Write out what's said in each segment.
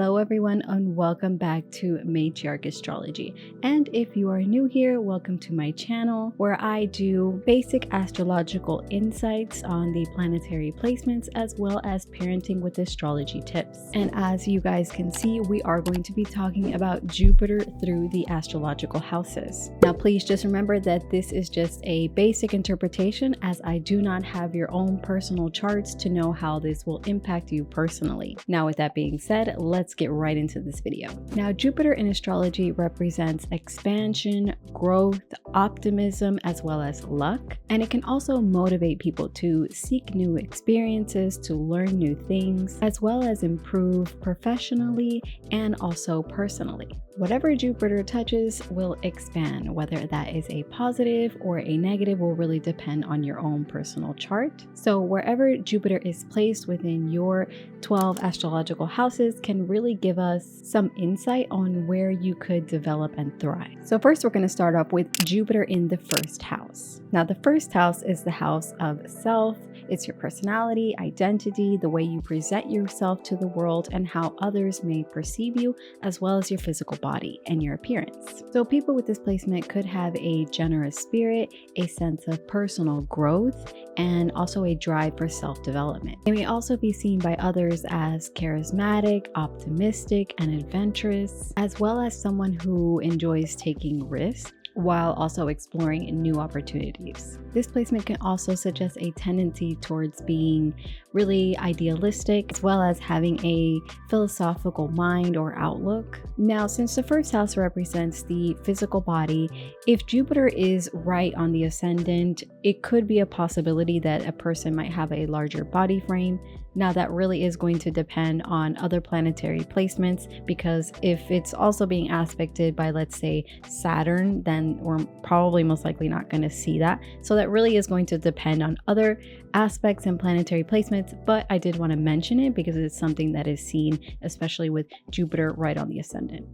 Hello everyone and welcome back to Matriarch Astrology. And if you are new here, welcome to my channel where I do basic astrological insights on the planetary placements as well as parenting with astrology tips. And as you guys can see, we are going to be talking about Jupiter through the astrological houses. Now please just remember that this is just a basic interpretation as I do not have your own personal charts to know how this will impact you personally. Now with that being said, let's get right into this video. Now, Jupiter in astrology represents expansion, growth, optimism, as well as luck. And it can also motivate people to seek new experiences, to learn new things, as well as improve professionally and also personally. Whatever Jupiter touches will expand. Whether that is a positive or a negative will really depend on your own personal chart. So wherever Jupiter is placed within your 12 astrological houses can really give us some insight on where you could develop and thrive. So first we're going to start off with Jupiter in the first house. Now the first house is the house of self. It's your personality, identity, the way you present yourself to the world, and how others may perceive you, as well as your physical body and your appearance. So people with this placement could have a generous spirit, a sense of personal growth, and also a drive for self-development. They may also be seen by others as charismatic, optimistic, and adventurous, as well as someone who enjoys taking risks while also exploring new opportunities. This placement can also suggest a tendency towards being really idealistic, as well as having a philosophical mind or outlook. Now, since the first house represents the physical body, if Jupiter is right on the ascendant, it could be a possibility that a person might have a larger body frame. Now that really is going to depend on other planetary placements, because if it's also being aspected by, let's say, Saturn, then we're probably most likely not going to see that. So that really is going to depend on other aspects and planetary placements, but I did want to mention it because it's something that is seen, especially with Jupiter right on the ascendant.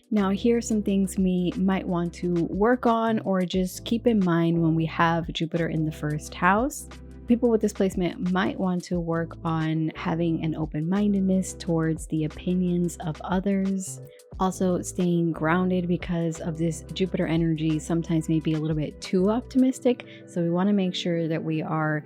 Now, here are some things we might want to work on or just keep in mind when we have Jupiter in the first house. People with this placement might want to work on having an open-mindedness towards the opinions of others. Also staying grounded, because of this Jupiter energy sometimes may be a little bit too optimistic. So we want to make sure that we are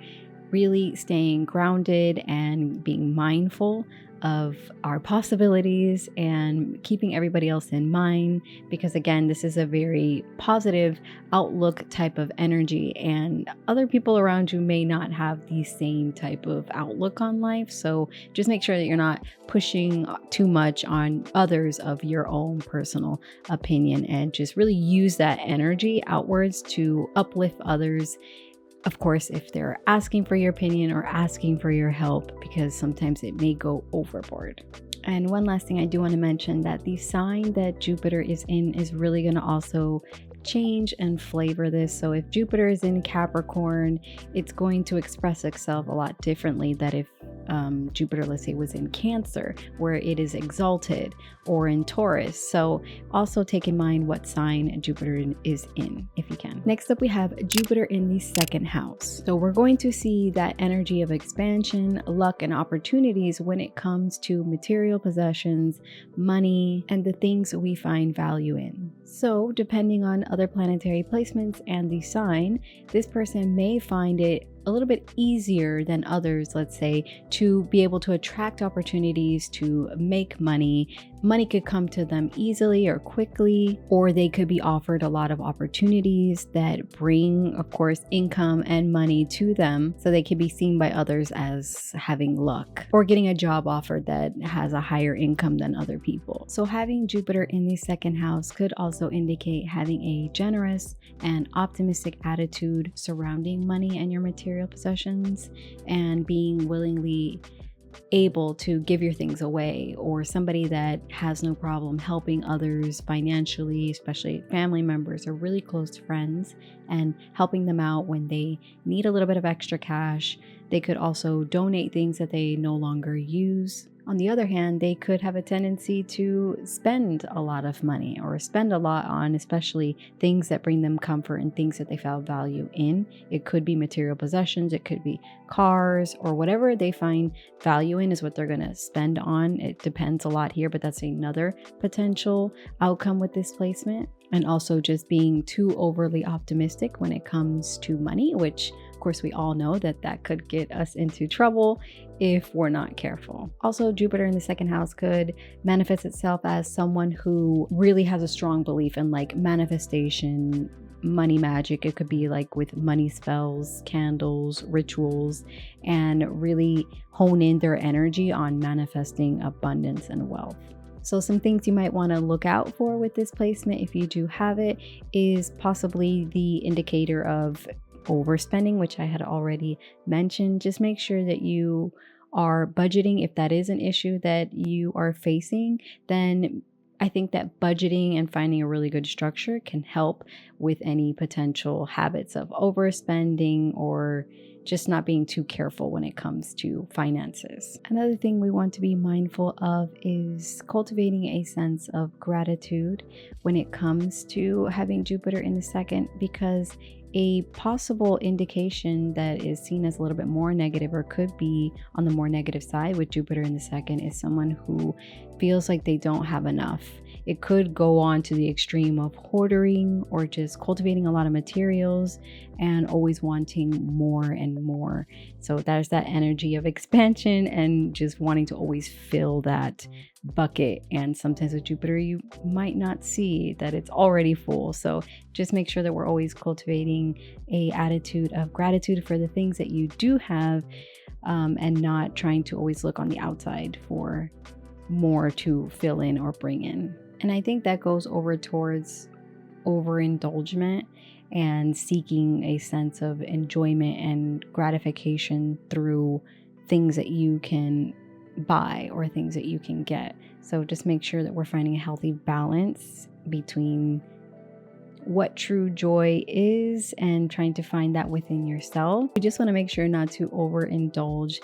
really staying grounded and being mindful of our possibilities and keeping everybody else in mind, because again, this is a very positive outlook type of energy and other people around you may not have the same type of outlook on life. So just make sure that you're not pushing too much on others of your own personal opinion, and just really use that energy outwards to uplift others. Of course, if they're asking for your opinion or asking for your help, because sometimes it may go overboard. And one last thing I do want to mention, that the sign that Jupiter is in is really going to also change and flavor this. So if Jupiter is in Capricorn, it's going to express itself a lot differently than if Jupiter, let's say, was in Cancer, where it is exalted, or in Taurus. So also take in mind what sign Jupiter is in, if you can. Next up, we have Jupiter in the second house. So we're going to see that energy of expansion, luck, and opportunities when it comes to material possessions, money, and the things we find value in. So depending on other planetary placements and the sign, this person may find it a little bit easier than others, let's say, to be able to attract opportunities to make money. Money could come to them easily or quickly, or they could be offered a lot of opportunities that bring, of course, income and money to them, so they can be seen by others as having luck, or getting a job offer that has a higher income than other people. So having Jupiter in the second house could also indicate having a generous and optimistic attitude surrounding money and your material possessions, and being willingly able to give your things away, or somebody that has no problem helping others financially, especially family members or really close friends, and helping them out when they need a little bit of extra cash. They could also donate things that they no longer use. On the other hand, they could have a tendency to spend a lot of money or spend a lot on especially things that bring them comfort and things that they found value in. It could be material possessions, it could be cars, or whatever they find value in is what they're going to spend on. It depends a lot here, but that's another potential outcome with this placement. And also just being too overly optimistic when it comes to money, which of course we all know that could get us into trouble if we're not careful. Also, Jupiter in the second house could manifest itself as someone who really has a strong belief in like manifestation, money magic. It could be like with money spells, candles, rituals, and really hone in their energy on manifesting abundance and wealth. So some things you might want to look out for with this placement, if you do have it, is possibly the indicator of overspending, which I had already mentioned. Just make sure that you are budgeting. If that is an issue that you are facing, then I think that budgeting and finding a really good structure can help with any potential habits of overspending or just not being too careful when it comes to finances. Another thing we want to be mindful of is cultivating a sense of gratitude when it comes to having Jupiter in the second, because a possible indication that is seen as a little bit more negative or could be on the more negative side with Jupiter in the second is someone who feels like they don't have enough. It could go on to the extreme of hoarding or just cultivating a lot of materials and always wanting more and more. So there's that energy of expansion and just wanting to always fill that bucket. And sometimes with Jupiter, you might not see that it's already full. So just make sure that we're always cultivating a attitude of gratitude for the things that you do have, and not trying to always look on the outside for more to fill in or bring in. And I think that goes over towards overindulgence and seeking a sense of enjoyment and gratification through things that you can buy or things that you can get. So just make sure that we're finding a healthy balance between what true joy is and trying to find that within yourself. You just want to make sure not to overindulge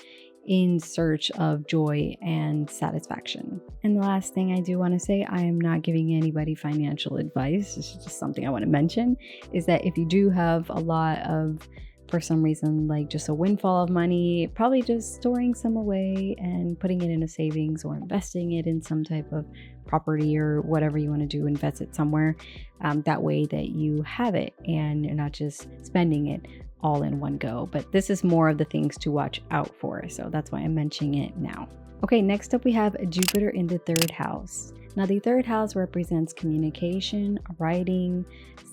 in search of joy and satisfaction. And the last thing I do want to say, I am not giving anybody financial advice. This is just something I want to mention, is that if you do have a lot of, for some reason, like just a windfall of money, probably just storing some away and putting it in a savings or investing it in some type of property or whatever you want to do, invest it somewhere. That way that you have it and you're not just spending it all in one go. But this is more of the things to watch out for. So that's why I'm mentioning it now. Okay, next up we have Jupiter in the third house. Now the third house represents communication, writing,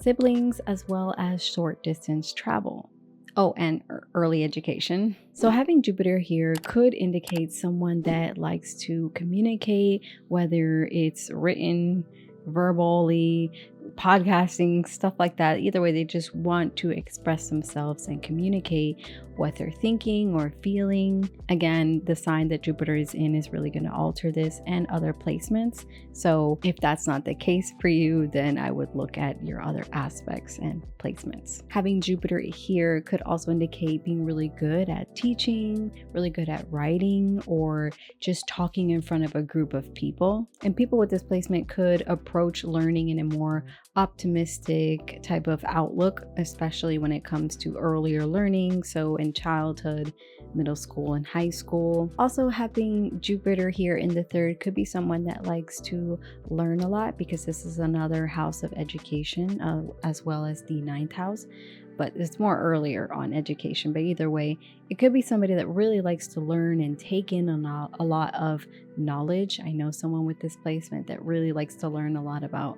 siblings, as well as short distance travel. Oh, and early education. So having Jupiter here could indicate someone that likes to communicate, whether it's written, verbally, podcasting, stuff like that. Either way, they just want to express themselves and communicate what they're thinking or feeling. Again, the sign that Jupiter is in is really going to alter this and other placements. So if that's not the case for you, then I would look at your other aspects and placements. Having Jupiter here could also indicate being really good at teaching, really good at writing, or just talking in front of a group of people. And people with this placement could approach learning in a more optimistic type of outlook, especially when it comes to earlier learning. So in childhood, middle school, and high school. Also, having Jupiter here in the third could be someone that likes to learn a lot, because this is another house of education, as well as the ninth house, but it's more earlier on education. But either way, it could be somebody that really likes to learn and take in a lot of knowledge. I know someone with this placement that really likes to learn a lot about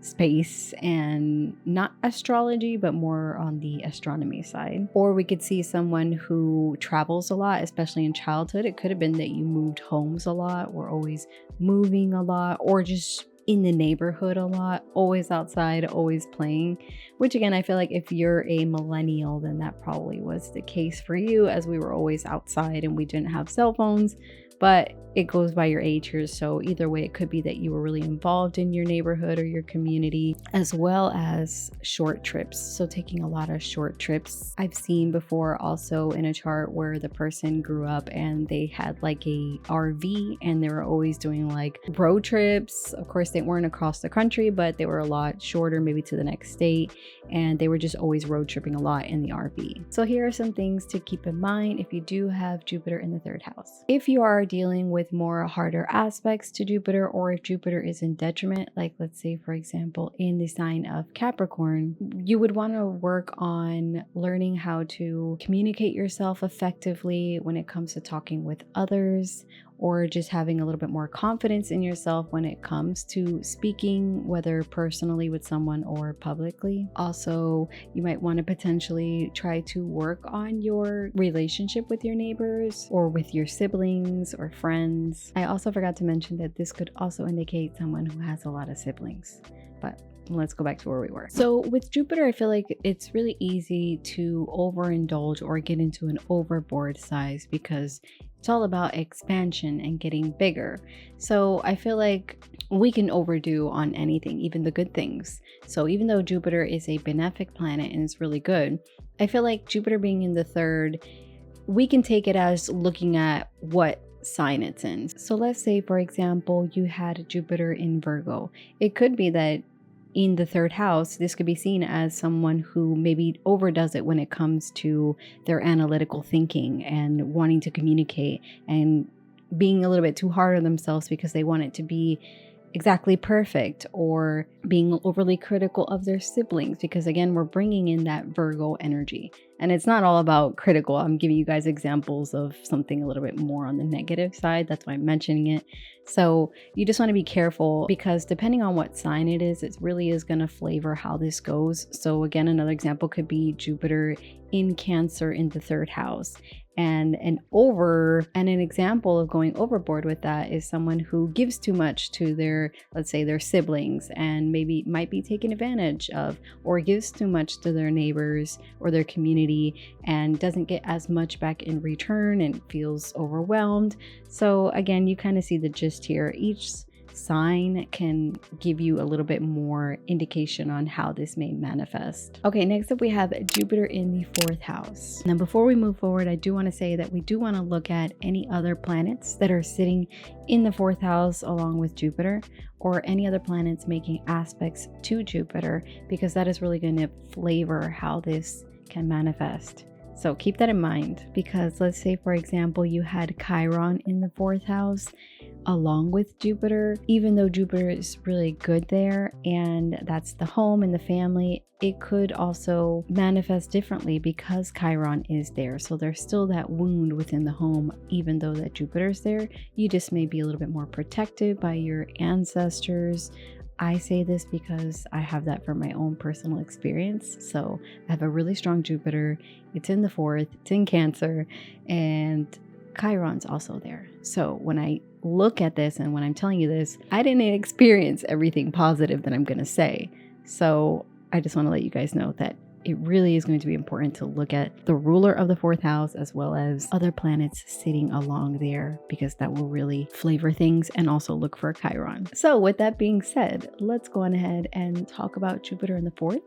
space, and not astrology, but more on the astronomy side. Or we could see someone who travels a lot, especially in childhood. It could have been that you moved homes a lot, or always moving a lot, or just in the neighborhood a lot, always outside, always playing. Which again, I feel like if you're a millennial, then that probably was the case for you, as we were always outside and we didn't have cell phones. but it goes by your age here. So either way, it could be that you were really involved in your neighborhood or your community, as well as short trips. So taking a lot of short trips. I've seen before also in a chart where the person grew up and they had like a RV and they were always doing like road trips. Of course, they weren't across the country, but they were a lot shorter, maybe to the next state. And they were just always road tripping a lot in the RV. So here are some things to keep in mind if you do have Jupiter in the 3rd house. If you are dealing with more harder aspects to Jupiter, or if Jupiter is in detriment, like let's say for example in the sign of Capricorn, you would want to work on learning how to communicate yourself effectively when it comes to talking with others, or just having a little bit more confidence in yourself when it comes to speaking, whether personally with someone or publicly. Also, you might want to potentially try to work on your relationship with your neighbors or with your siblings or friends. I also forgot to mention that this could also indicate someone who has a lot of siblings, but let's go back to where we were. So with Jupiter, I feel like it's really easy to overindulge or get into an overboard size because it's all about expansion and getting bigger. So I feel like we can overdo on anything, even the good things. So even though Jupiter is a benefic planet and it's really good, I feel like Jupiter being in the 3rd, we can take it as looking at what sign it's in. So let's say, for example, you had Jupiter in Virgo. It could be that in the 3rd house, this could be seen as someone who maybe overdoes it when it comes to their analytical thinking and wanting to communicate and being a little bit too hard on themselves because they want it to be exactly perfect, or being overly critical of their siblings, because again, we're bringing in that Virgo energy. And it's not all about critical. I'm giving you guys examples of something a little bit more on the negative side. That's why I'm mentioning it. So you just want to be careful, because depending on what sign it really is going to flavor how this goes. So again, another example could be Jupiter in Cancer in the 3rd house. And an example of going overboard with that is someone who gives too much to their, let's say, their siblings, and maybe might be taken advantage of, or gives too much to their neighbors or their community and doesn't get as much back in return and feels overwhelmed. So again, you kind of see the gist here. Each sign can give you a little bit more indication on how this may manifest. Okay, next up we have Jupiter in the 4th house. Now before we move forward, I do want to say that we do want to look at any other planets that are sitting in the 4th house along with Jupiter, or any other planets making aspects to Jupiter, because that is really going to flavor how this can manifest. So keep that in mind, because let's say, for example, you had Chiron in the 4th house along with Jupiter. Even though Jupiter is really good there, and that's the home and the family, it could also manifest differently because Chiron is there. So there's still that wound within the home, even though that Jupiter's there. You just may be a little bit more protected by your ancestors. I say this because I have that from my own personal experience. So I have a really strong Jupiter. It's in the 4th, it's in Cancer, and Chiron's also there. So when I look at this and when I'm telling you this, I didn't experience everything positive that I'm going to say. So I just want to let you guys know that it really is going to be important to look at the ruler of the 4th house as well as other planets sitting along there, because that will really flavor things, and also look for Chiron. So with that being said, let's go on ahead and talk about Jupiter in the 4th.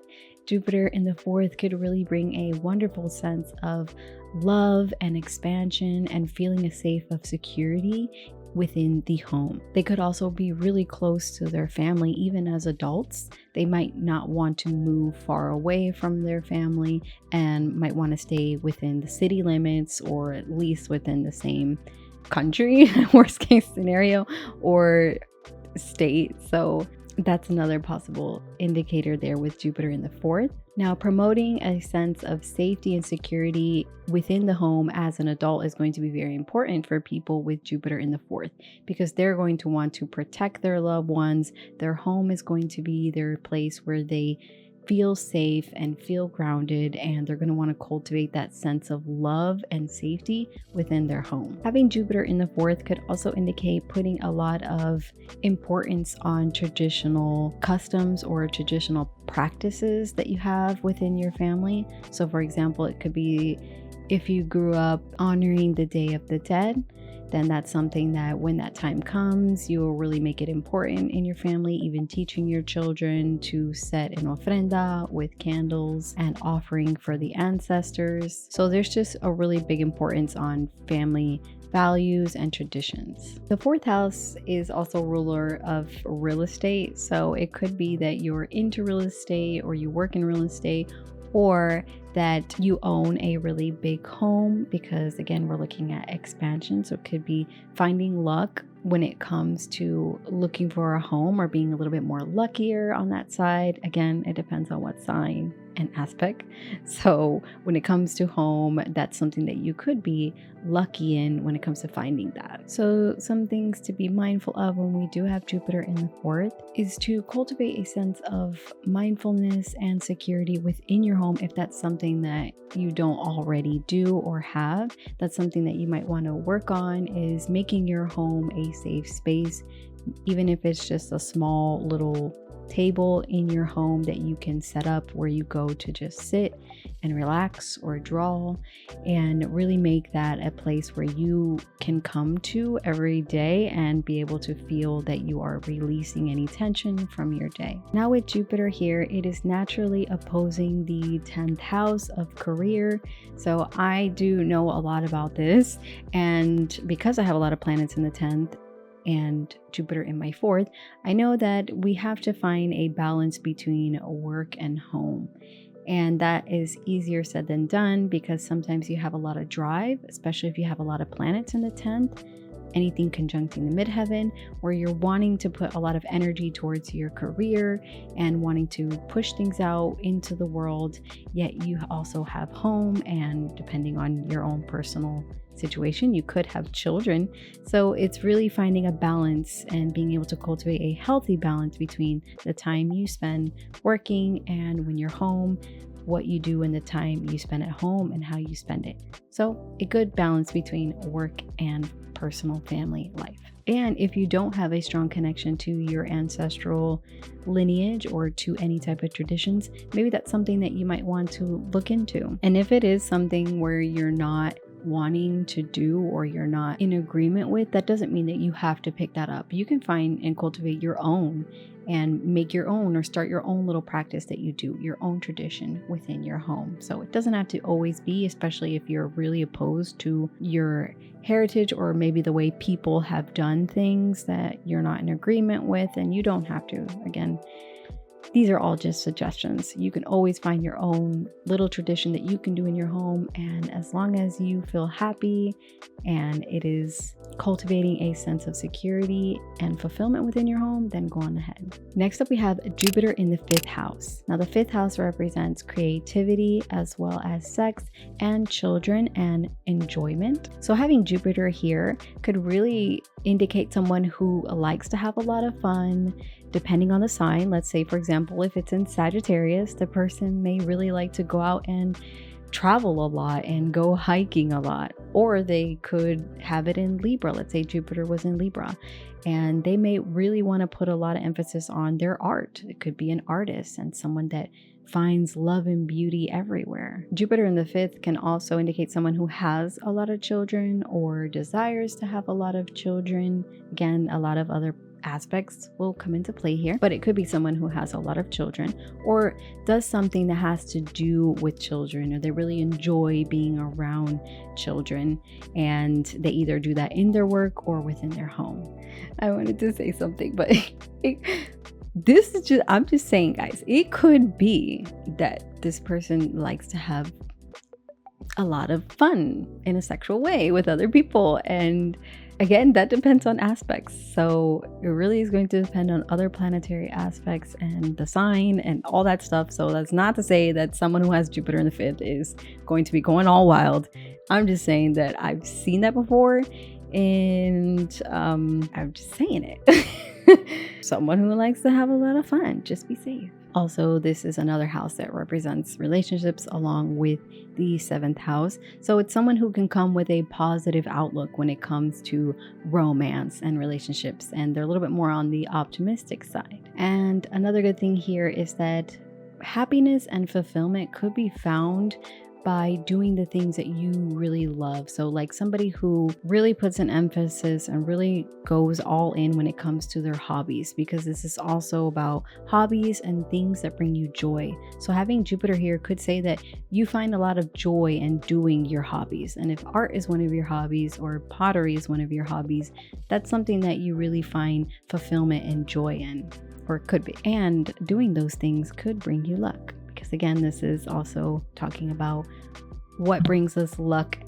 Jupiter in the 4th could really bring a wonderful sense of love and expansion and feeling a safe of security within the home. They could also be really close to their family. Even as adults, they might not want to move far away from their family and might want to stay within the city limits, or at least within the same country, worst case scenario, or state. So that's another possible indicator there with Jupiter in the 4th. Now, promoting a sense of safety and security within the home as an adult is going to be very important for people with Jupiter in the 4th, because they're going to want to protect their loved ones. Their home is going to be their place where they feel safe and feel grounded, and they're going to want to cultivate that sense of love and safety within their home. Having Jupiter in the 4th could also indicate putting a lot of importance on traditional customs or traditional practices that you have within your family. So for example, it could be if you grew up honoring the Day of the Dead, then that's something that when that time comes, you will really make it important in your family, even teaching your children to set an ofrenda with candles and offering for the ancestors. So there's just a really big importance on family values and traditions. The fourth house is also ruler of real estate. So it could be that you're into real estate or you work in real estate, or that you own a really big home, because again, we're looking at expansion. So it could be finding luck when it comes to looking for a home or being a little bit more luckier on that side. Again, it depends on what sign and aspect. So when it comes to home, that's something that you could be lucky in when it comes to finding that. So some things to be mindful of when we do have Jupiter in the fourth is to cultivate a sense of mindfulness and security within your home. If that's something that you don't already do or have, that's something that you might want to work on, is making your home a safe space, even if it's just a small little table in your home that you can set up where you go to just sit and relax or draw, and really make that a place where you can come to every day and be able to feel that you are releasing any tension from your day. Now with Jupiter here, it is naturally opposing the 10th house of career. So I do know a lot about this, and because I have a lot of planets in the 10th and Jupiter in my fourth, I know that we have to find a balance between work and home. And that is easier said than done, because sometimes you have a lot of drive, especially if you have a lot of planets in the 10th, anything conjuncting the midheaven, where you're wanting to put a lot of energy towards your career and wanting to push things out into the world, yet you also have home, and depending on your own personal situation, you could have children. So it's really finding a balance and being able to cultivate a healthy balance between the time you spend working and when you're home, what you do in the time you spend at home and how you spend it. So a good balance between work and personal family life. And if you don't have a strong connection to your ancestral lineage or to any type of traditions, maybe that's something that you might want to look into. And if it is something where you're not wanting to do or you're not in agreement with, that doesn't mean that you have to pick that up. You can find and cultivate your own and make your own, or start your own little practice that you do, your own tradition within your home. So it doesn't have to always be, especially if you're really opposed to your heritage or maybe the way people have done things that you're not in agreement with, and you don't have to. Again, these are all just suggestions. You can always find your own little tradition that you can do in your home, and as long as you feel happy and it is cultivating a sense of security and fulfillment within your home, then go on ahead. Next up, we have Jupiter in the 5th house. Now the 5th house represents creativity as well as sex and children and enjoyment. So having Jupiter here could really indicate someone who likes to have a lot of fun, depending on the sign. Let's say, for example, if it's in Sagittarius, the person may really like to go out and travel a lot and go hiking a lot. Or they could have it in Libra. Let's say Jupiter was in Libra, and they may really want to put a lot of emphasis on their art. It could be an artist and someone that finds love and beauty everywhere. Jupiter in the 5th can also indicate someone who has a lot of children or desires to have a lot of children. Again, a lot of other aspects will come into play here, but it could be someone who has a lot of children or does something that has to do with children, or they really enjoy being around children, and they either do that in their work or within their home. I wanted to say something, but this is just, I'm just saying, guys, it could be that this person likes to have a lot of fun in a sexual way with other people, and again, that depends on aspects. So it really is going to depend on other planetary aspects and the sign and all that stuff. So that's not to say that someone who has Jupiter in the 5th is going to be going all wild. I'm just saying that I've seen that before, and I'm just saying it. Someone who likes to have a lot of fun, just be safe. Also, this is another house that represents relationships along with the 7th house. So it's someone who can come with a positive outlook when it comes to romance and relationships, and they're a little bit more on the optimistic side. And another good thing here is that happiness and fulfillment could be found by doing the things that you really love. So like somebody who really puts an emphasis and really goes all in when it comes to their hobbies, because this is also about hobbies and things that bring you joy. So having Jupiter here could say that you find a lot of joy in doing your hobbies. And if art is one of your hobbies or pottery is one of your hobbies, that's something that you really find fulfillment and joy in, or it could be. And doing those things could bring you luck, because again, this is also talking about what brings us luck,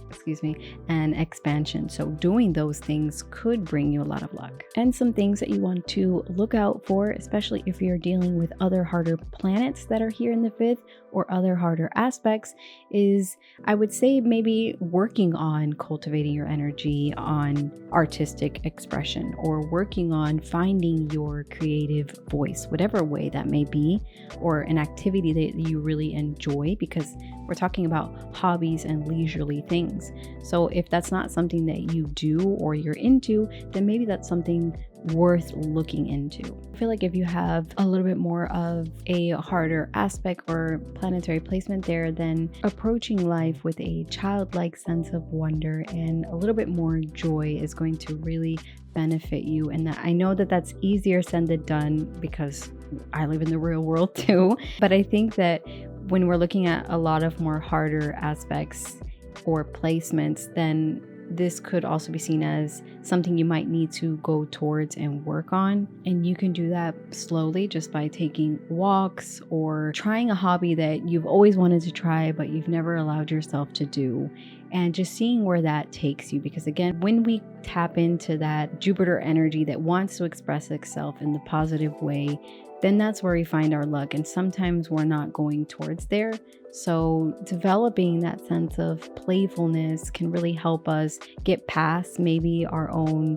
and expansion. So doing those things could bring you a lot of luck. And some things that you want to look out for, especially if you're dealing with other harder planets that are here in the 5th or other harder aspects, is I would say maybe working on cultivating your energy on artistic expression, or working on finding your creative voice, whatever way that may be, or an activity that you really enjoy, because we're talking about hobbies and leisurely things. So if that's not something that you do or you're into, then maybe that's something worth looking into. I feel like if you have a little bit more of a harder aspect or planetary placement there, then approaching life with a childlike sense of wonder and a little bit more joy is going to really benefit you. And that I know that that's easier said than done, because I live in the real world too. But I think that when we're looking at a lot of more harder aspects or placements, then this could also be seen as something you might need to go towards and work on. And you can do that slowly just by taking walks or trying a hobby that you've always wanted to try but you've never allowed yourself to do, and just seeing where that takes you. Because again, when we tap into that Jupiter energy that wants to express itself in the positive way, then that's where we find our luck. And sometimes we're not going towards there. So developing that sense of playfulness can really help us get past maybe our own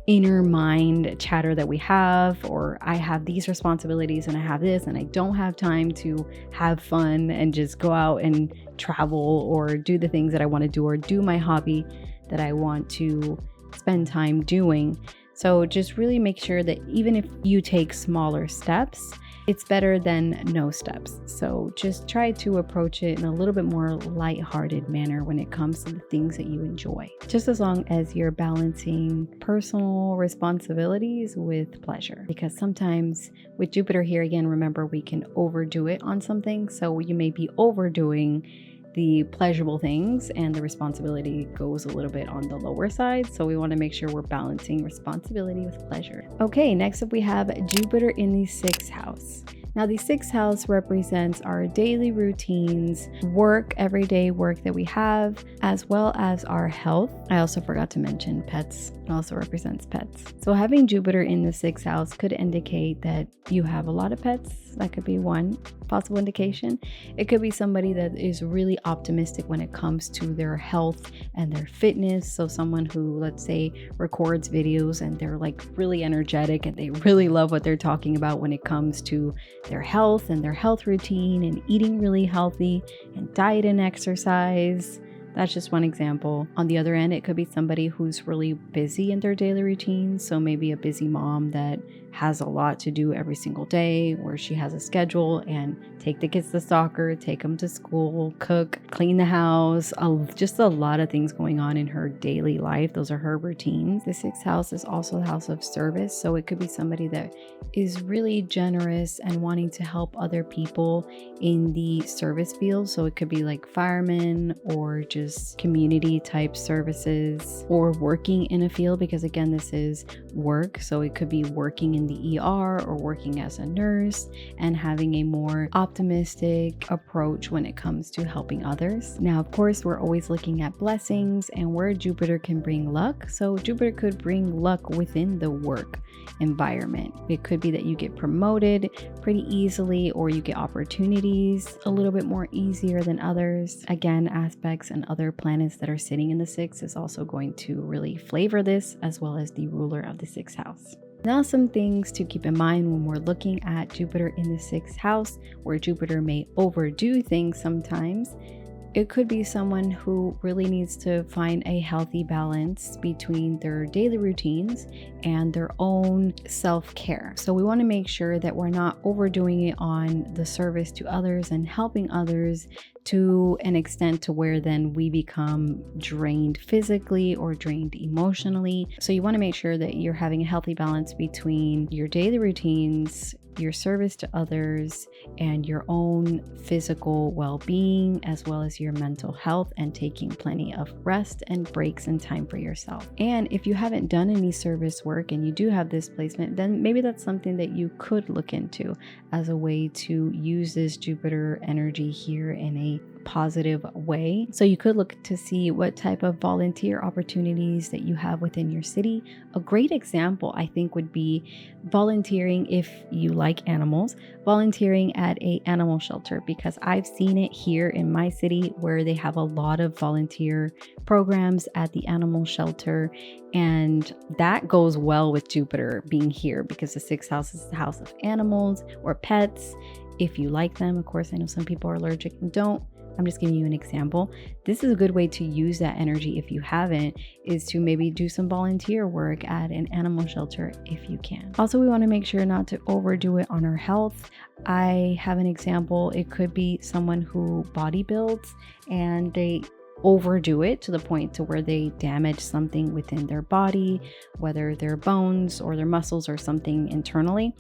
inner mind chatter that we have, or I have these responsibilities and I have this and I don't have time to have fun and just go out and travel or do the things that I want to do, or do my hobby that I want to spend time doing. So just really make sure that even if you take smaller steps, it's better than no steps. So just try to approach it in a little bit more lighthearted manner when it comes to the things that you enjoy, just as long as you're balancing personal responsibilities with pleasure. Because sometimes with Jupiter here, again, remember, we can overdo it on something. So you may be overdoing the pleasurable things and the responsibility goes a little bit on the lower side. So we want to make sure we're balancing responsibility with pleasure. Okay, next up we have Jupiter in the 6th house. Now the 6th house represents our daily routines, work, everyday work that we have, as well as our health. I also forgot to mention pets. It also represents pets. So having Jupiter in the 6th house could indicate that you have a lot of pets. That could be one possible indication. It could be somebody that is really optimistic when it comes to their health and their fitness. So someone who, let's say, records videos and they're like really energetic and they really love what they're talking about when it comes to their health and their health routine and eating really healthy and diet and exercise. That's just one example. On the other end, it could be somebody who's really busy in their daily routine. So maybe a busy mom that has a lot to do every single day, where she has a schedule and take the kids to soccer, take them to school, cook, clean the house, just a lot of things going on in her daily life. Those are her routines. The 6th house is also the house of service. So it could be somebody that is really generous and wanting to help other people in the service field. So it could be like firemen or just community type services, or working in a field, because again, this is work. So it could be working in the ER or working as a nurse and having a more optimistic approach when it comes to helping others. Now, of course, we're always looking at blessings and where Jupiter can bring luck. So Jupiter could bring luck within the work environment. It could be that you get promoted pretty easily, or you get opportunities a little bit more easier than others. Again, aspects and other planets that are sitting in the 6th is also going to really flavor this, as well as the ruler of the 6th house. Now, some things to keep in mind when we're looking at Jupiter in the 6th house, where Jupiter may overdo things sometimes. It could be someone who really needs to find a healthy balance between their daily routines and their own self-care. So we want to make sure that we're not overdoing it on the service to others and helping others to an extent to where then we become drained physically or drained emotionally. So you want to make sure that you're having a healthy balance between your daily routines, your service to others, and your own physical well-being, as well as your mental health, and taking plenty of rest and breaks and time for yourself. And if you haven't done any service work and you do have this placement, then maybe that's something that you could look into as a way to use this Jupiter energy here in a positive way. So you could look to see what type of volunteer opportunities that you have within your city. A great example, I think, would be volunteering, if you like animals, volunteering at an animal shelter, because I've seen it here in my city where they have a lot of volunteer programs at the animal shelter, and that goes well with Jupiter being here because the 6th house is the house of animals or pets. If you like them, of course, I know some people are allergic and don't. I'm just giving you an example. This is a good way to use that energy, if you haven't, is to maybe do some volunteer work at an animal shelter if you can. Also, we want to make sure not to overdo it on our health. I have an example. It could be someone who bodybuilds and they overdo it to the point to where they damage something within their body, whether their bones or their muscles or something internally.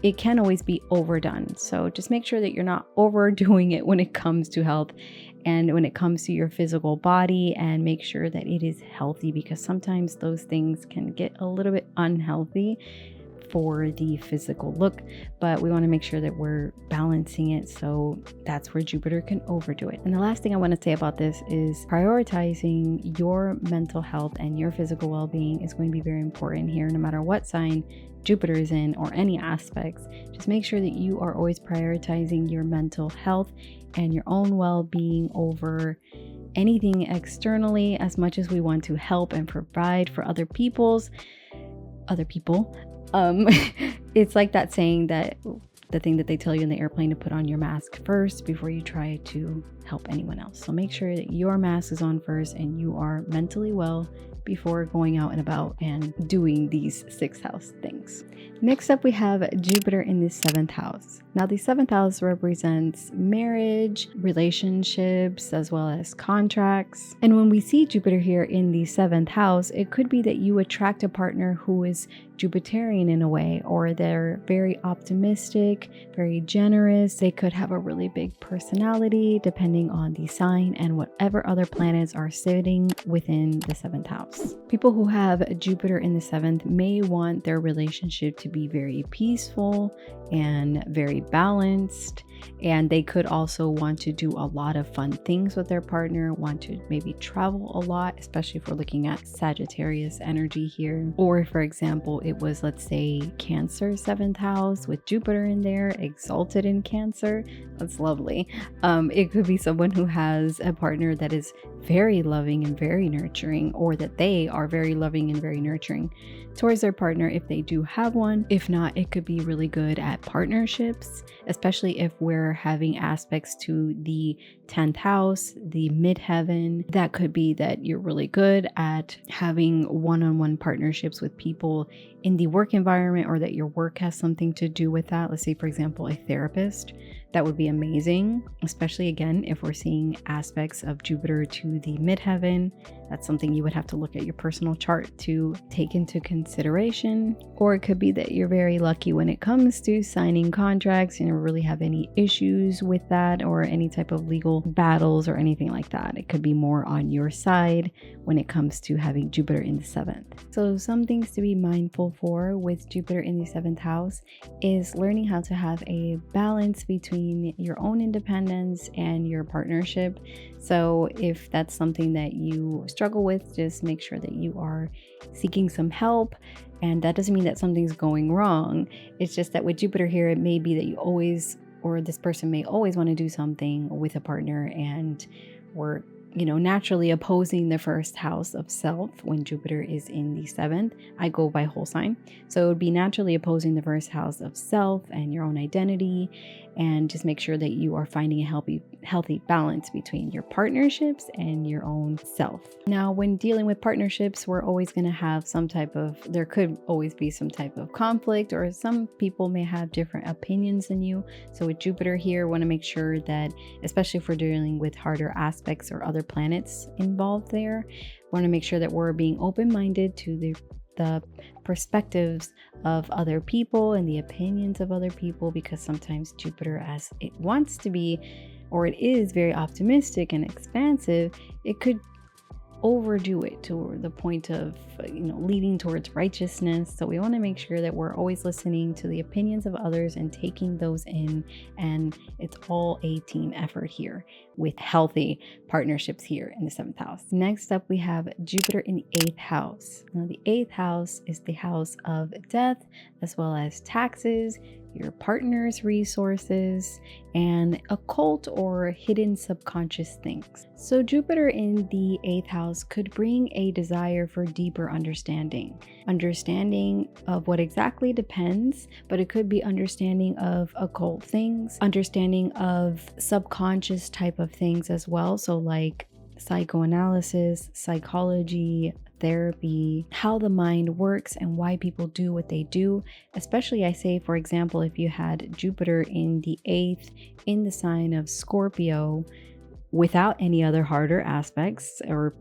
It can always be overdone. So just make sure that you're not overdoing it when it comes to health and when it comes to your physical body, and make sure that it is healthy, because sometimes those things can get a little bit unhealthy for the physical look, but we want to make sure that we're balancing it. So that's where Jupiter can overdo it. And the last thing I want to say about this is prioritizing your mental health and your physical well-being is going to be very important here, no matter what sign Jupiter is in or any aspects. Just make sure that you are always prioritizing your mental health and your own well-being over anything externally, as much as we want to help and provide for other people. It's like that saying that the thing that they tell you in the airplane, to put on your mask first before you try to help anyone else. So make sure that your mask is on first and you are mentally well before going out and about and doing these 6th house things. Next up, we have Jupiter in the 7th house. Now, the 7th house represents marriage, relationships, as well as contracts. And when we see Jupiter here in the 7th house, it could be that you attract a partner who is Jupiterian in a way, or they're very optimistic, very generous. They could have a really big personality depending on the sign and whatever other planets are sitting within the 7th house. People who have Jupiter in the 7th may want their relationship to be very peaceful and very balanced, and they could also want to do a lot of fun things with their partner, want to maybe travel a lot, especially if we're looking at Sagittarius energy here. Or for example, it was, let's say, Cancer 7th house with Jupiter in there, exalted in Cancer. That's lovely. It could be someone who has a partner that is very loving and very nurturing, or that they are very loving and very nurturing towards their partner if they do have one. If not, it could be really good at partnerships, especially if we're having aspects to the 10th house, the midheaven. That could be that you're really good at having one-on-one partnerships with people in the work environment, or that your work has something to do with that. Let's say, for example, a therapist. That would be amazing, especially again if we're seeing aspects of Jupiter to the midheaven. That's something you would have to look at your personal chart to take into consideration. Or it could be that you're very lucky when it comes to signing contracts. You don't really have any issues with that, or any type of legal battles or anything like that. It could be more on your side when it comes to having Jupiter in the 7th. So some things to be mindful for with Jupiter in the 7th house is learning how to have a balance between your own independence and your partnership. So if that's something that you struggle with, just make sure that you are seeking some help. And that doesn't mean that something's going wrong. It's just that with Jupiter here, it may be that you always, or this person may always want to do something with a partner, and we're naturally opposing the first house of self when Jupiter is in the 7th. I go by whole sign. So it would be naturally opposing the first house of self and your own identity, and just make sure that you are finding a healthy balance between your partnerships and your own self. Now, when dealing with partnerships, we're always going to have there could always be some type of conflict, or some people may have different opinions than you. So with Jupiter here, want to make sure that, especially if we're dealing with harder aspects or other planets involved there, want to make sure that we're being open-minded to the perspectives of other people and the opinions of other people, because sometimes Jupiter, as it wants to be, or it is very optimistic and expansive, it could overdo it to the point of leading towards righteousness. So we want to make sure that we're always listening to the opinions of others and taking those in, and it's all a team effort here with healthy partnerships here in the 7th house. Next up, we have Jupiter in the 8th house. Now the 8th house is the house of death, as well as taxes, your partner's resources, and occult or hidden subconscious things. So Jupiter in the 8th house could bring a desire for deeper understanding of what exactly depends, but it could be understanding of occult things, understanding of subconscious type of things as well. So like psychoanalysis, psychology, therapy, how the mind works and why people do what they do. Especially, I say, for example, if you had Jupiter in the 8th in the sign of Scorpio without any other harder aspects or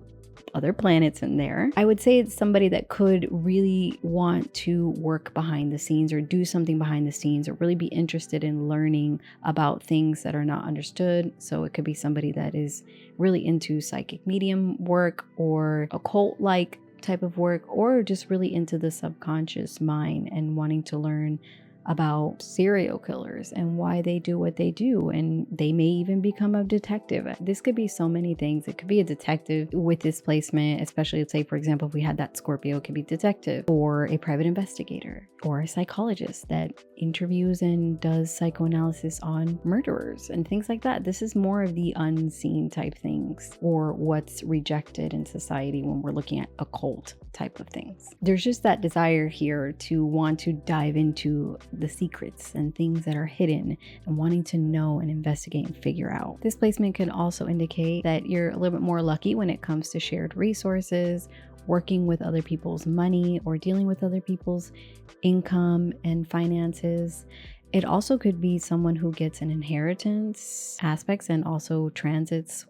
other planets in there, I would say it's somebody that could really want to work behind the scenes or do something behind the scenes, or really be interested in learning about things that are not understood. So it could be somebody that is really into psychic medium work or occult like type of work, or just really into the subconscious mind and wanting to learn about serial killers and why they do what they do, and they may even become a detective. This could be so many things. It could be a detective with this placement, especially, let's say, for example, if we had that Scorpio, it could be detective, or a private investigator, or a psychologist that interviews and does psychoanalysis on murderers and things like that. This is more of the unseen type things, or what's rejected in society when we're looking at occult type of things. There's just that desire here to want to dive into the secrets and things that are hidden, and wanting to know and investigate and figure out. This placement can also indicate that you're a little bit more lucky when it comes to shared resources, working with other people's money, or dealing with other people's income and finances. It also could be someone who gets an inheritance aspects, and also transits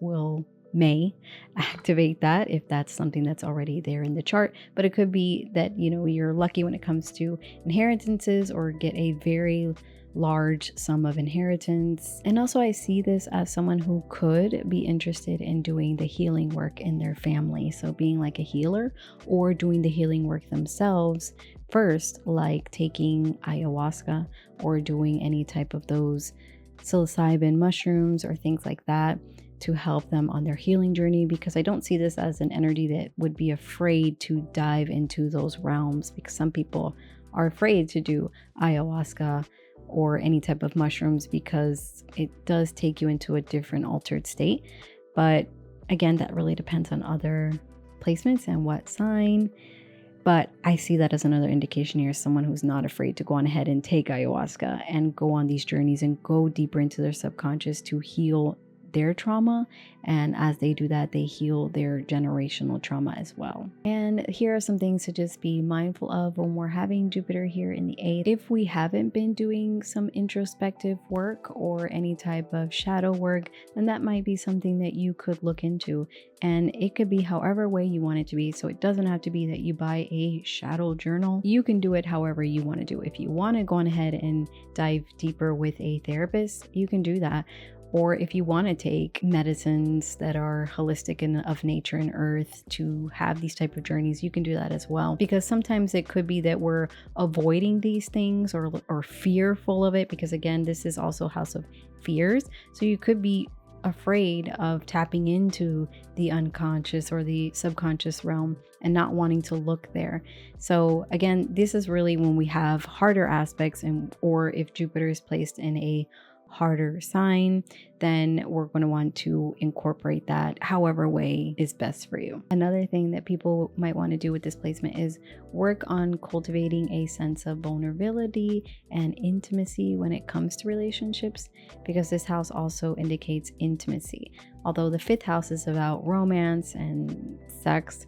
may activate that if that's something that's already there in the chart. But it could be that you're lucky when it comes to inheritances, or get a very large sum of inheritance. And also, I see this as someone who could be interested in doing the healing work in their family, so being like a healer, or doing the healing work themselves first, like taking ayahuasca or doing any type of those psilocybin mushrooms or things like that to help them on their healing journey. Because I don't see this as an energy that would be afraid to dive into those realms, because some people are afraid to do ayahuasca or any type of mushrooms because it does take you into a different altered state. But again, that really depends on other placements and what sign. But I see that as another indication here, someone who's not afraid to go on ahead and take ayahuasca and go on these journeys and go deeper into their subconscious to heal their trauma, and as they do that, they heal their generational trauma as well. And here are some things to just be mindful of when we're having Jupiter here in the 8th. If we haven't been doing some introspective work or any type of shadow work, then that might be something that you could look into, and it could be however way you want it to be. So it doesn't have to be that you buy a shadow journal. You can do it however you want to do. If you want to go on ahead and dive deeper with a therapist, you can do that. Or if you want to take medicines that are holistic and of nature and earth to have these type of journeys, you can do that as well. Because sometimes it could be that we're avoiding these things or fearful of it, because again, this is also house of fears. So you could be afraid of tapping into the unconscious or the subconscious realm and not wanting to look there. So again, this is really when we have harder aspects, or if Jupiter is placed in a harder sign, then we're going to want to incorporate that however way is best for you. Another thing that people might want to do with this placement is work on cultivating a sense of vulnerability and intimacy when it comes to relationships, because this house also indicates intimacy. Although the 5th house is about romance and sex,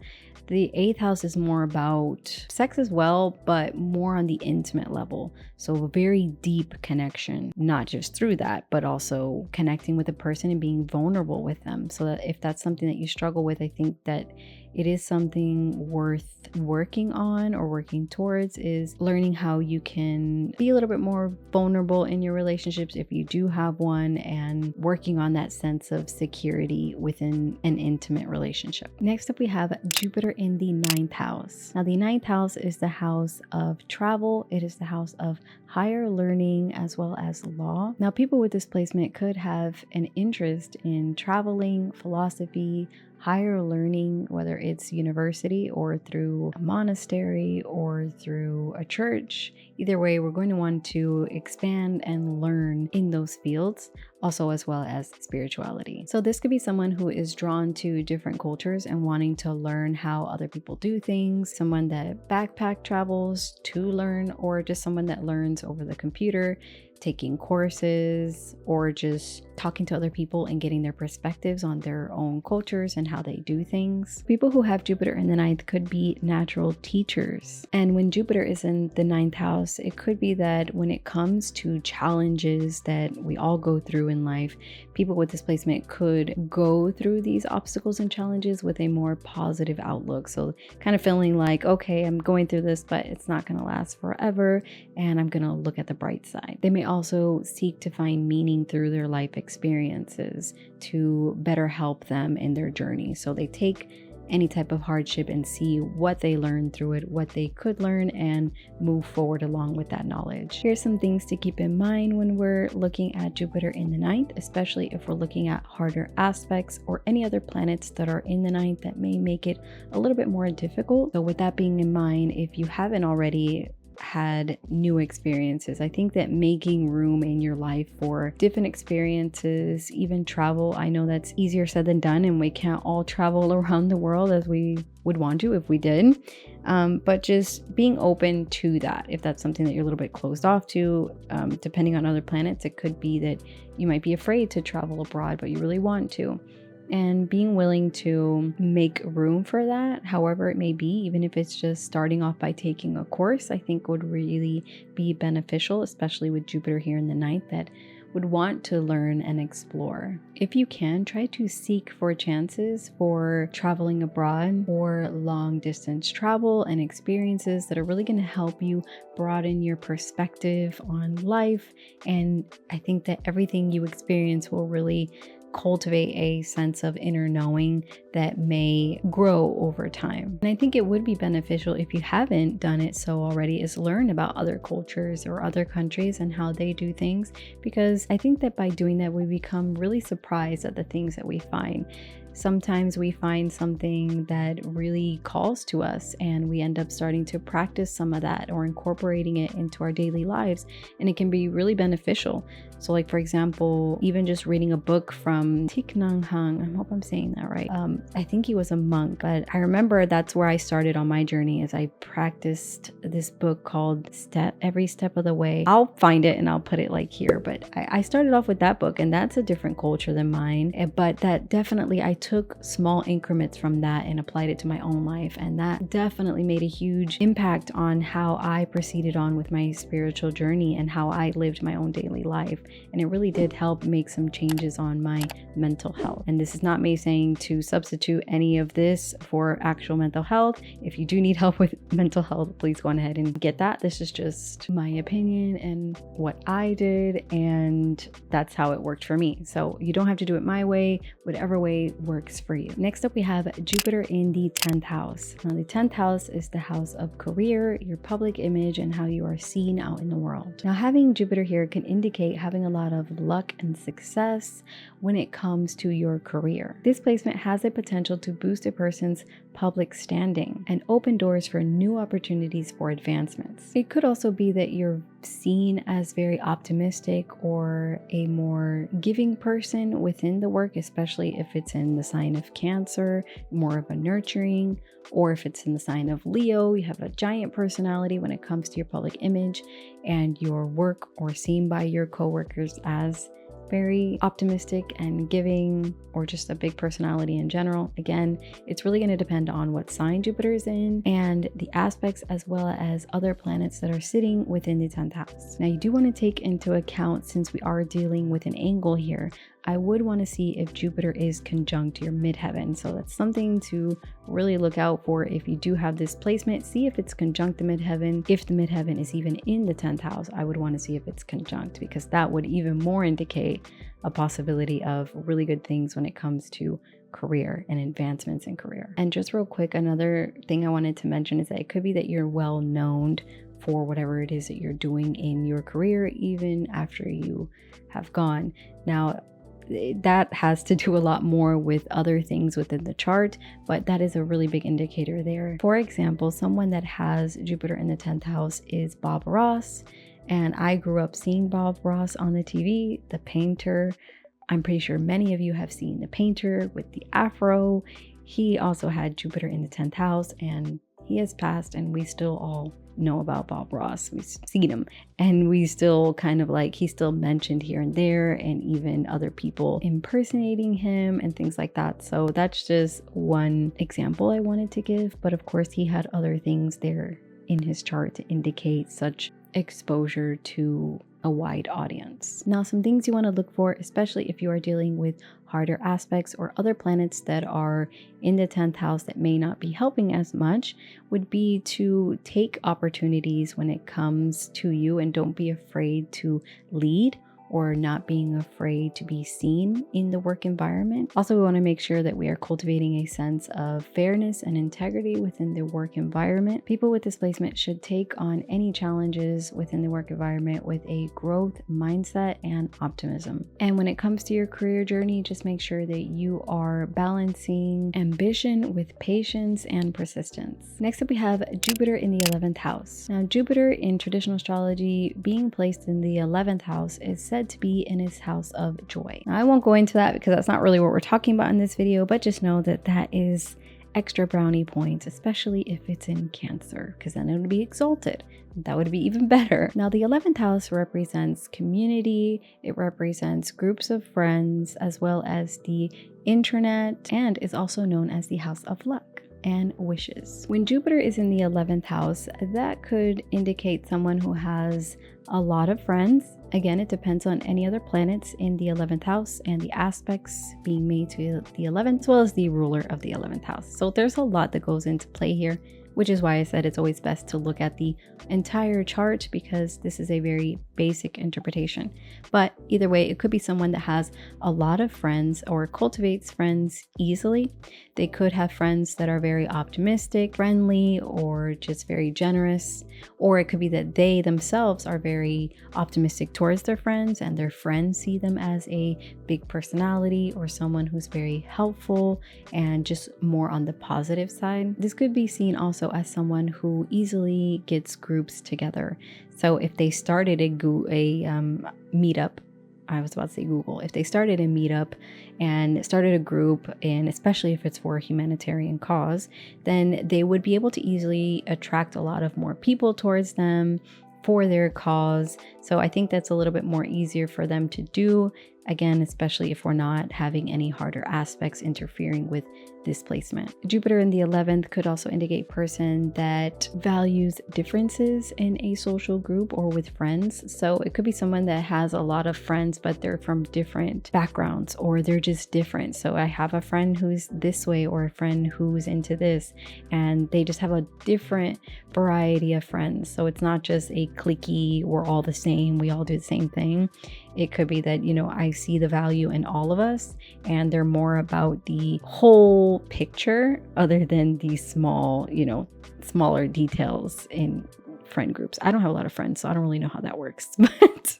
the 8th house is more about sex as well, but more on the intimate level. So a very deep connection, not just through that, but also connecting with a person and being vulnerable with them. So that if that's something that you struggle with, I think that it is something worth working on or working towards, is learning how you can be a little bit more vulnerable in your relationships if you do have one, and working on that sense of security within an intimate relationship. Next up, we have Jupiter in the 9th house. Now, the 9th house is the house of travel. It is the house of higher learning as well as law. Now, people with this placement could have an interest in traveling, philosophy, higher learning, whether it's university or through a monastery or through a church. Either way, we're going to want to expand and learn in those fields, also as well as spirituality. So this could be someone who is drawn to different cultures and wanting to learn how other people do things, someone that backpack travels to learn, or just someone that learns over the computer, taking courses, or just talking to other people and getting their perspectives on their own cultures and how they do things. People who have Jupiter in the 9th could be natural teachers. And when Jupiter is in the 9th house, it could be that when it comes to challenges that we all go through in life, people with this placement could go through these obstacles and challenges with a more positive outlook. So kind of feeling like, okay, I'm going through this, but it's not going to last forever, and I'm going to look at the bright side. They may also seek to find meaning through their life experiences to better help them in their journey. So they take any type of hardship and see what they learned through it, what they could learn, and move forward along with that knowledge. Here's some things to keep in mind when we're looking at Jupiter in the 9th, especially if we're looking at harder aspects or any other planets that are in the 9th that may make it a little bit more difficult. So with that being in mind, if you haven't already had new experiences, I think that making room in your life for different experiences, even travel, I know that's easier said than done, and we can't all travel around the world as we would want to if we did, but just being open to that. If that's something that you're a little bit closed off to, depending on other planets, it could be that you might be afraid to travel abroad, but you really want to. And being willing to make room for that, however it may be, even if it's just starting off by taking a course, I think would really be beneficial, especially with Jupiter here in the 9th, that would want to learn and explore. If you can, try to seek for chances for traveling abroad or long distance travel and experiences that are really going to help you broaden your perspective on life. And I think that everything you experience will really cultivate a sense of inner knowing that may grow over time. And I think it would be beneficial, if you haven't done it so already, is learn about other cultures or other countries and how they do things, because I think that by doing that, we become really surprised at the things that we find. Sometimes we find something that really calls to us and we end up starting to practice some of that or incorporating it into our daily lives, and it can be really beneficial. So like, for example, even just reading a book from Thich Nhat Hanh, I hope I'm saying that right. I think he was a monk, but I remember that's where I started on my journey, as I practiced this book called Every Step of the Way. I'll find it and I'll put it like here, but I started off with that book, and that's a different culture than mine. But that definitely, I took small increments from that and applied it to my own life, and that definitely made a huge impact on how I proceeded on with my spiritual journey and how I lived my own daily life. And it really did help make some changes on my mental health. And this is not me saying to substitute any of this for actual mental health. If you do need help with mental health, please go on ahead and get that. This is just my opinion and what I did, and that's how it worked for me. So you don't have to do it my way, whatever way works for you. Next up, we have Jupiter in the 10th house. Now, the 10th house is the house of career, your public image, and how you are seen out in the world. Now, having Jupiter here can indicate having a lot of luck and success when it comes to your career. This placement has the potential to boost a person's public standing and open doors for new opportunities for advancements. It could also be that you're seen as very optimistic or a more giving person within the work, especially if it's in the sign of Cancer, more of a nurturing, or if it's in the sign of Leo, you have a giant personality when it comes to your public image and your work, or seen by your coworkers as very optimistic and giving, or just a big personality in general. Again, it's really going to depend on what sign Jupiter is in and the aspects, as well as other planets that are sitting within the 10th house. Now, you do want to take into account, since we are dealing with an angle here, I would want to see if Jupiter is conjunct your midheaven. So that's something to really look out for. If you do have this placement, see if it's conjunct the midheaven. If the midheaven is even in the 10th house, I would want to see if it's conjunct, because that would even more indicate a possibility of really good things when it comes to career and advancements in career. And just real quick, another thing I wanted to mention is that it could be that you're well known for whatever it is that you're doing in your career, even after you have gone. Now, that has to do a lot more with other things within the chart, but that is a really big indicator there. For example, someone that has Jupiter in the 10th house is Bob Ross, and I grew up seeing Bob Ross on the TV, the painter. I'm pretty sure many of you have seen the painter with the afro. He also had Jupiter in the 10th house, and he has passed, and we still all know about Bob Ross. We've seen him, and we still kind of like, he's still mentioned here and there, and even other people impersonating him and things like that. So that's just one example I wanted to give, but of course he had other things there in his chart to indicate such exposure to a wide audience. Now, some things you want to look for, especially if you are dealing with harder aspects or other planets that are in the 10th house that may not be helping as much, would be to take opportunities when it comes to you, and don't be afraid to lead, or not being afraid to be seen in the work environment. Also, we want to make sure that we are cultivating a sense of fairness and integrity within the work environment. People with this placement should take on any challenges within the work environment with a growth mindset and optimism. And when it comes to your career journey, just make sure that you are balancing ambition with patience and persistence. Next up, we have Jupiter in the 11th house. Now, Jupiter in traditional astrology being placed in the 11th house is said to be in his house of joy. Now, I won't go into that because that's not really what we're talking about in this video, but just know that that is extra brownie points, especially if it's in Cancer, because then it would be exalted. That would be even better. Now, the 11th house represents community, it represents groups of friends, as well as the internet, and is also known as the house of luck and wishes. When Jupiter is in the 11th house, that could indicate someone who has a lot of friends. Again, it depends on any other planets in the 11th house and the aspects being made to the 11th, as well as the ruler of the 11th house. So there's a lot that goes into play here, which is why I said it's always best to look at the entire chart, because this is a very basic interpretation. But either way, it could be someone that has a lot of friends or cultivates friends easily. They could have friends that are very optimistic, friendly, or just very generous. Or it could be that they themselves are very optimistic towards their friends, and their friends see them as a big personality or someone who's very helpful and just more on the positive side. This could be seen also as someone who easily gets groups together. So if they started a meetup, I was about to say Google, if they started a meetup and started a group, and especially if it's for a humanitarian cause, then they would be able to easily attract a lot of more people towards them for their cause. So I think that's a little bit more easier for them to do. Again, especially if we're not having any harder aspects interfering with this placement. Jupiter in the 11th could also indicate a person that values differences in a social group or with friends. So it could be someone that has a lot of friends, but they're from different backgrounds, or they're just different. So I have a friend who's this way, or a friend who's into this, and they just have a different variety of friends. So it's not just a cliquey, we're all the same, we all do the same thing. It could be that, you know, I see the value in all of us, and they're more about the whole picture other than the small, you know, smaller details in friend groups. I don't have a lot of friends, so I don't really know how that works, but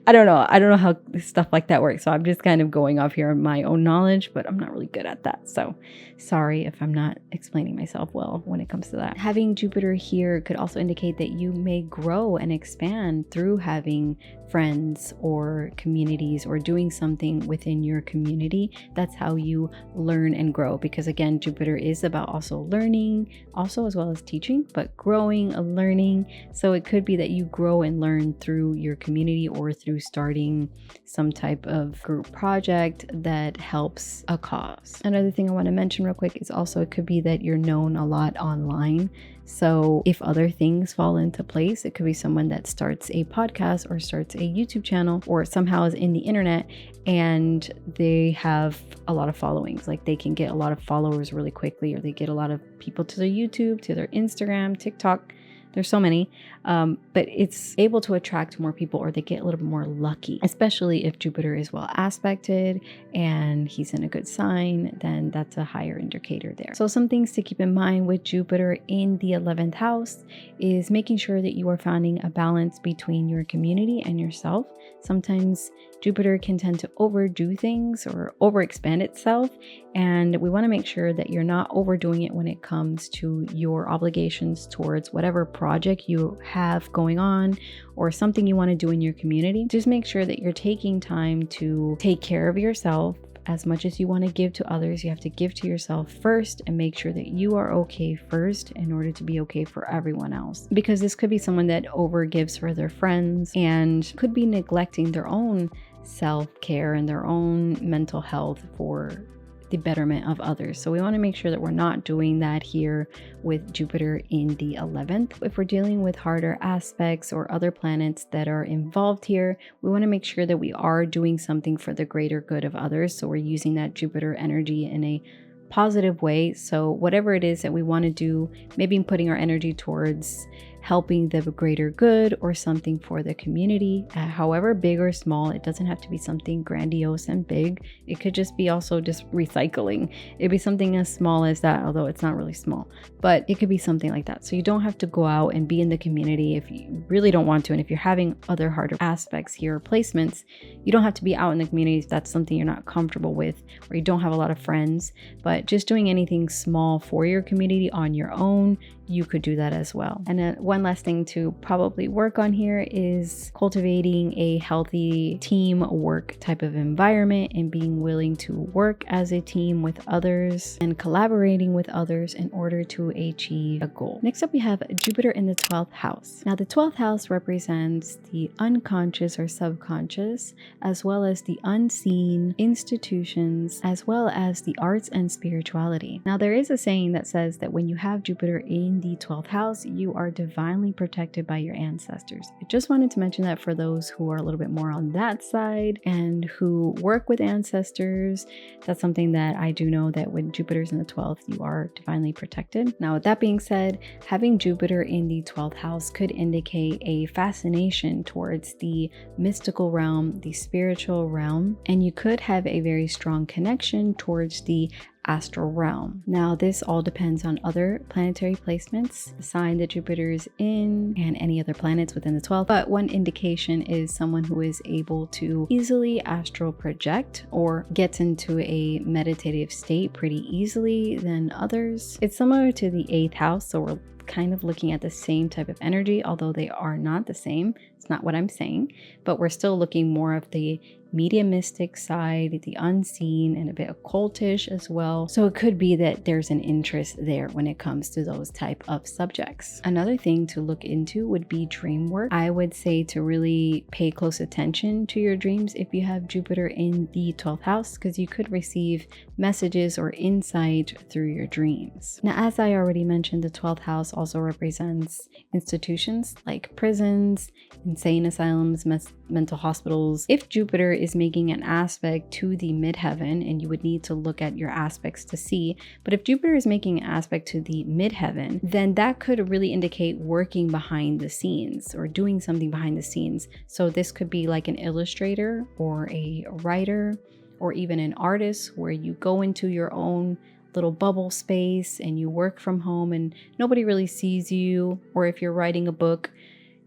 I don't know how stuff like that works. So I'm just kind of going off here on my own knowledge, but I'm not really good at that. So Sorry if I'm not explaining myself well when it comes to that. Having Jupiter here could also indicate that you may grow and expand through having friends or communities or doing something within your community. That's how you learn and grow, because again, Jupiter is about also learning, also as well as teaching, but growing, learning. So it could be that you grow and learn through your community or through starting some type of group project that helps a cause. Another thing I want to mention real quick is also it could be that you're known a lot online. So if other things fall into place, it could be someone that starts a podcast or starts a YouTube channel or somehow is in the internet and they have a lot of followings. Like they can get a lot of followers really quickly, or they get a lot of people to their YouTube, to their Instagram, TikTok. There's so many, but it's able to attract more people, or they get a little bit more lucky, especially if Jupiter is well aspected and he's in a good sign, then that's a higher indicator there. So some things to keep in mind with Jupiter in the 11th house is making sure that you are finding a balance between your community and yourself. Sometimes Jupiter can tend to overdo things or overexpand itself, and we want to make sure that you're not overdoing it when it comes to your obligations towards whatever project you have going on or something you want to do in your community. Just make sure that you're taking time to take care of yourself. As much as you want to give to others, you have to give to yourself first and make sure that you are okay first in order to be okay for everyone else. Because this could be someone that overgives for their friends and could be neglecting their own self-care and their own mental health for the betterment of others. So we want to make sure that we're not doing that here with Jupiter in the 11th. If we're dealing with harder aspects or other planets that are involved here, we want to make sure that we are doing something for the greater good of others. So we're using that Jupiter energy in a positive way. So whatever it is that we want to do, maybe putting our energy towards helping the greater good or something for the community, however big or small. It doesn't have to be something grandiose and big. It could just be also just recycling. It'd be something as small as that, although it's not really small, but it could be something like that. So you don't have to go out and be in the community if you really don't want to. And if you're having other harder aspects here, placements, you don't have to be out in the community if that's something you're not comfortable with or you don't have a lot of friends. But just doing anything small for your community on your own, you could do that as well. And then one last thing to probably work on here is cultivating a healthy teamwork type of environment and being willing to work as a team with others and collaborating with others in order to achieve a goal. Next up, we have Jupiter in the 12th house. Now, the 12th house represents the unconscious or subconscious, as well as the unseen institutions, as well as the arts and spirituality. Now, there is a saying that says that when you have Jupiter in the 12th house, you are divinely protected by your ancestors. I just wanted to mention that for those who are a little bit more on that side and who work with ancestors. That's something that I do know, that when Jupiter's in the 12th, you are divinely protected. Now, with that being said, having Jupiter in the 12th house could indicate a fascination towards the mystical realm, the spiritual realm, and you could have a very strong connection towards the astral realm. Now, this all depends on other planetary placements, the sign that Jupiter is in, and any other planets within the 12th. But one indication is someone who is able to easily astral project or gets into a meditative state pretty easily than others. It's similar to the 8th house, so we're kind of looking at the same type of energy, although they are not the same. It's not what I'm saying, but we're still looking more of the mediumistic side, the unseen, and a bit occultish as well. So it could be that there's an interest there when it comes to those type of subjects. Another thing to look into would be dream work. I would say to really pay close attention to your dreams if you have Jupiter in the 12th house, because you could receive messages or insight through your dreams. Now, as I already mentioned, the 12th house also represents institutions like prisons, insane asylums, mental hospitals. If Jupiter is making an aspect to the midheaven, and you would need to look at your aspects to see, but if Jupiter is making an aspect to the midheaven, then that could really indicate working behind the scenes or doing something behind the scenes. So this could be like an illustrator or a writer or even an artist, where you go into your own little bubble space and you work from home and nobody really sees you. Or if you're writing a book,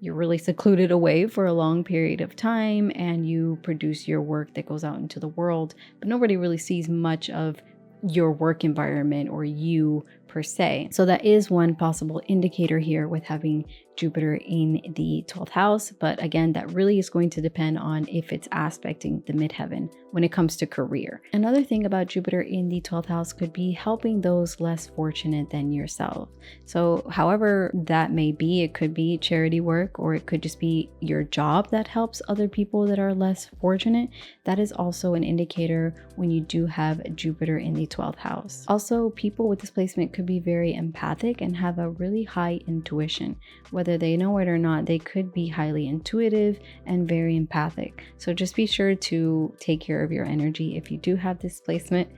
you're really secluded away for a long period of time and you produce your work that goes out into the world, but nobody really sees much of your work environment or you per se. So that is one possible indicator here with having Jupiter in the 12th house. But again, that really is going to depend on if it's aspecting the midheaven when it comes to career. Another thing about Jupiter in the 12th house could be helping those less fortunate than yourself. So however that may be, it could be charity work, or it could just be your job that helps other people that are less fortunate. That is also an indicator when you do have Jupiter in the 12th house. Also, people with this placement could be very empathic and have a really high intuition. Whether they know it or not, they could be highly intuitive and very empathic. So just be sure to take care of your energy if you do have this placement,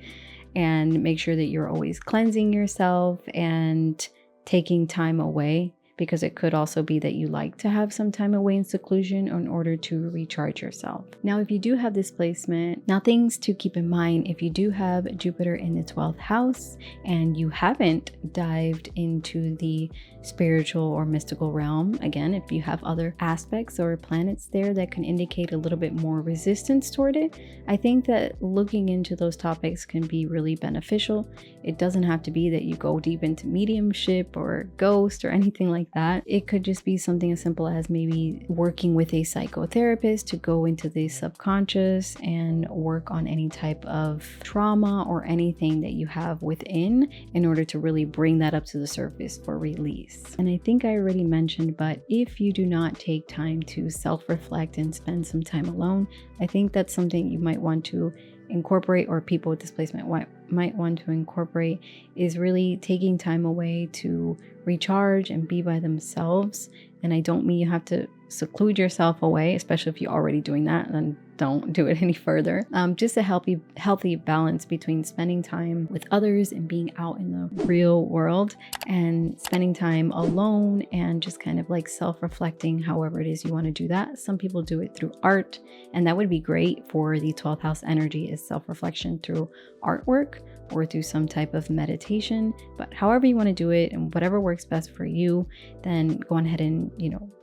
and make sure that you're always cleansing yourself and taking time away, because it could also be that you like to have some time away in seclusion in order to recharge yourself. Now, if you do have this placement, now things to keep in mind if you do have Jupiter in the 12th house and you haven't dived into the spiritual or mystical realm. Again, if you have other aspects or planets there that can indicate a little bit more resistance toward it, I think that looking into those topics can be really beneficial. It doesn't have to be that you go deep into mediumship or ghost or anything like that. It could just be something as simple as maybe working with a psychotherapist to go into the subconscious and work on any type of trauma or anything that you have within in order to really bring that up to the surface for release. And I think I already mentioned, but if you do not take time to self-reflect and spend some time alone, I think that's something you might want to incorporate, or people with displacement might want to incorporate, is really taking time away to recharge and be by themselves. And I don't mean you have to seclude yourself away, especially if you're already doing that, then don't do it any further. Just a healthy balance between spending time with others and being out in the real world, and spending time alone and just kind of like self-reflecting, however it is you want to do that. Some people do it through art, and that would be great for the 12th house energy, is self-reflection through artwork or through some type of meditation. But however you want to do it and whatever works best for you, then go ahead and,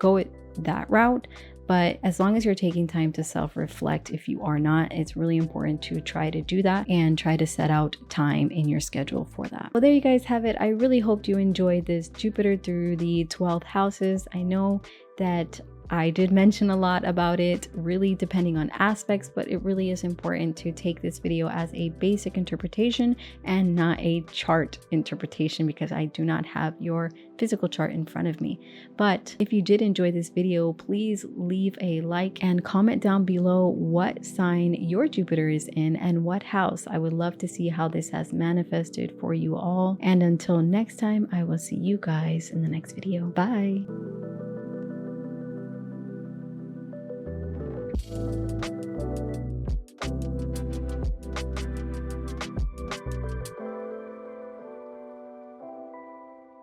go it that route. But as long as you're taking time to self-reflect, if you are not, it's really important to try to do that and try to set out time in your schedule for that. Well, there you guys have it. I really hope you enjoyed this Jupiter through the 12th houses. I know that I did mention a lot about it, really depending on aspects, but it really is important to take this video as a basic interpretation and not a chart interpretation, because I do not have your physical chart in front of me. But if you did enjoy this video, please leave a like and comment down below what sign your Jupiter is in and what house. I would love to see how this has manifested for you all. And until next time, I will see you guys in the next video. Bye.